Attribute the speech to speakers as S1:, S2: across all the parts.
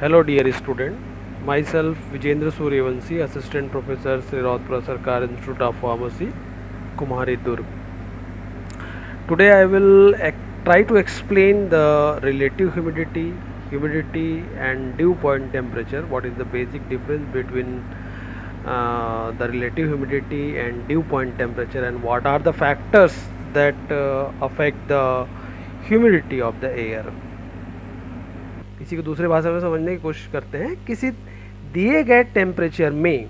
S1: Hello dear student, myself Vijendra Suryavanshi, Assistant Professor Sri Rautpura Sarkar Institute of Pharmacy, Kumari Durg. Today I will try to explain the relative humidity and dew point temperature. What is the basic difference between the relative humidity and dew point temperature, and what are the factors that affect the humidity of the air. इसी को दूसरे भाषा में समझने की कोशिश करते हैं। किसी दिए गए टेम्परेचर में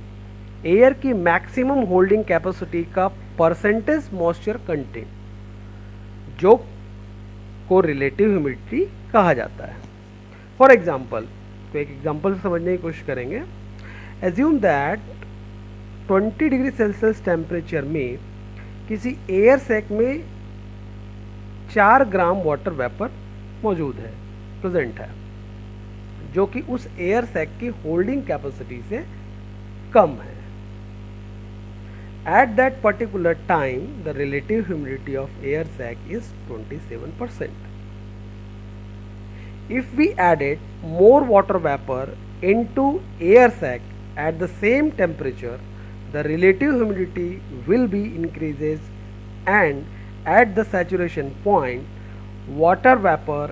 S1: एयर की मैक्सिमम होल्डिंग कैपेसिटी का परसेंटेज मॉइस्चर कंटेंट जो को रिलेटिव ह्यूमिडिटी कहा जाता है। फॉर एग्जांपल, तो एक एग्जांपल से समझने की कोशिश करेंगे। Assume that 20 degree Celsius temperature में किसी एयर सैक में 4 ग्राम वाटर वेपर मौजूद है, प्रेजेंट है, जो कि उस एयर सैक की होल्डिंग कैपेसिटी से कम है। At that particular time the relative humidity of air sac is 27%. If we added more water vapor into air sac at the same temperature, the relative humidity will be increases, and at the saturation point, water vapor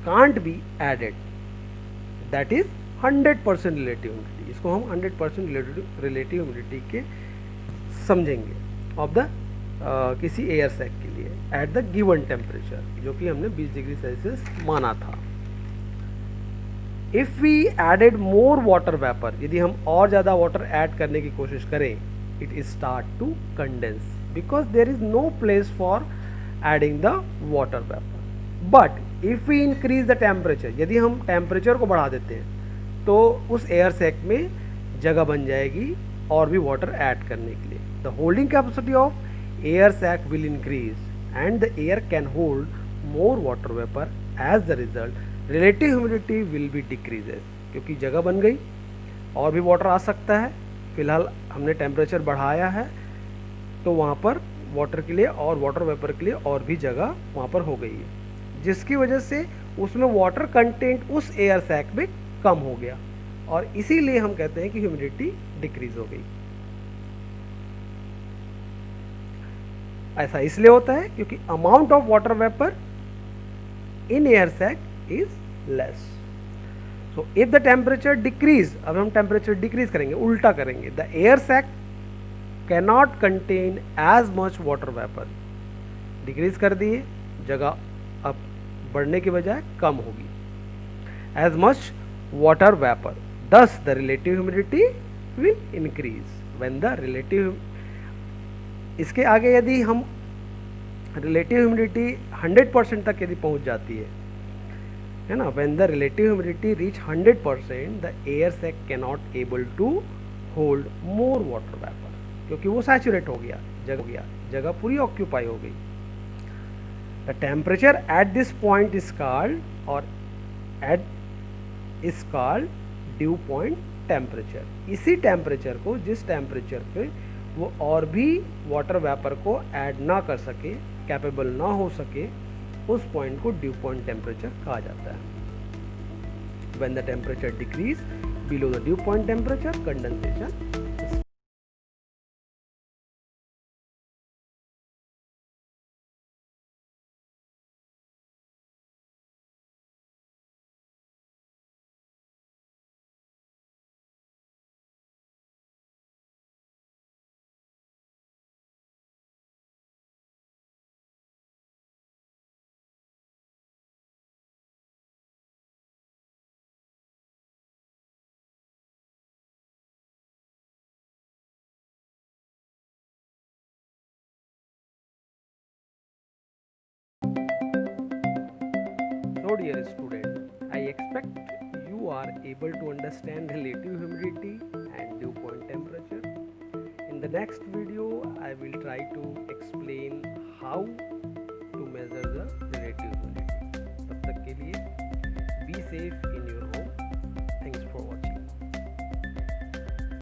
S1: can't be added. That is 100% relative humidity. इसको हम 100% relative humidity के समझेंगे of the किसी air sac के लिए at the given temperature, जो कि हमने 20 डिग्री सेल्सियस माना था। If we added more water vapour, यदि हम और ज़्यादा वाटर ऐड करने की कोशिश करें, it is start to condense because there is no place for adding the water vapour. But if we increase the temperature, यदि हम टेम्परेचर को बढ़ा देते हैं तो उस एयर सैक में जगह बन जाएगी और भी वाटर ऐड करने के लिए। The holding capacity of air sac will increase and the air can hold more water vapour. As the result relative humidity will be decreases, क्योंकि जगह बन गई और भी वाटर आ सकता है। फिलहाल हमने टेम्परेचर बढ़ाया है तो वहाँ पर वाटर के लिए और वाटर वेपर के लिए और भी जगह वहाँ पर हो गई है, जिसकी वजह से उसमें वाटर कंटेंट उस एयर सैक में कम हो गया और इसीलिए हम कहते हैं कि ह्यूमिडिटी डिक्रीज हो गई। ऐसा इसलिए होता है क्योंकि amount of water vapour in air sac is less. So if the temperature decrease, अब हम टेम्परेचर डिक्रीज करेंगे, उल्टा करेंगे, the air sac can not contain as much water vapour. Decrease कर दिए, जगह अब बढ़ने की बजाय कम होगी, as much water vapour, thus the relative humidity will increase when the relative, इसके आगे यदि हम relative humidity 100% तक यदि पहुंच जाती है ना, when the relative humidity reach 100%, the air sac cannot able to hold more water vapor, क्योंकि वो सैचुरेट हो गया, जगह पूरी ऑक्यूपाई हो गई। The temperature at this point is called, or is called due point temperature. इसी टेम्परेचर को, जिस टेम्परेचर पे वो और भी वाटर वेपर को ऐड ना कर सके, कैपेबल ना हो सके, उस पॉइंट को ड्यू पॉइंट टेम्परेचर कहा जाता है। When the temperature decrease below the due point temperature, condensation. So dear student, I expect you are able to understand relative humidity and dew point temperature. In the next video, I will try to explain how to measure the relative humidity. तब तक के लिए be safe,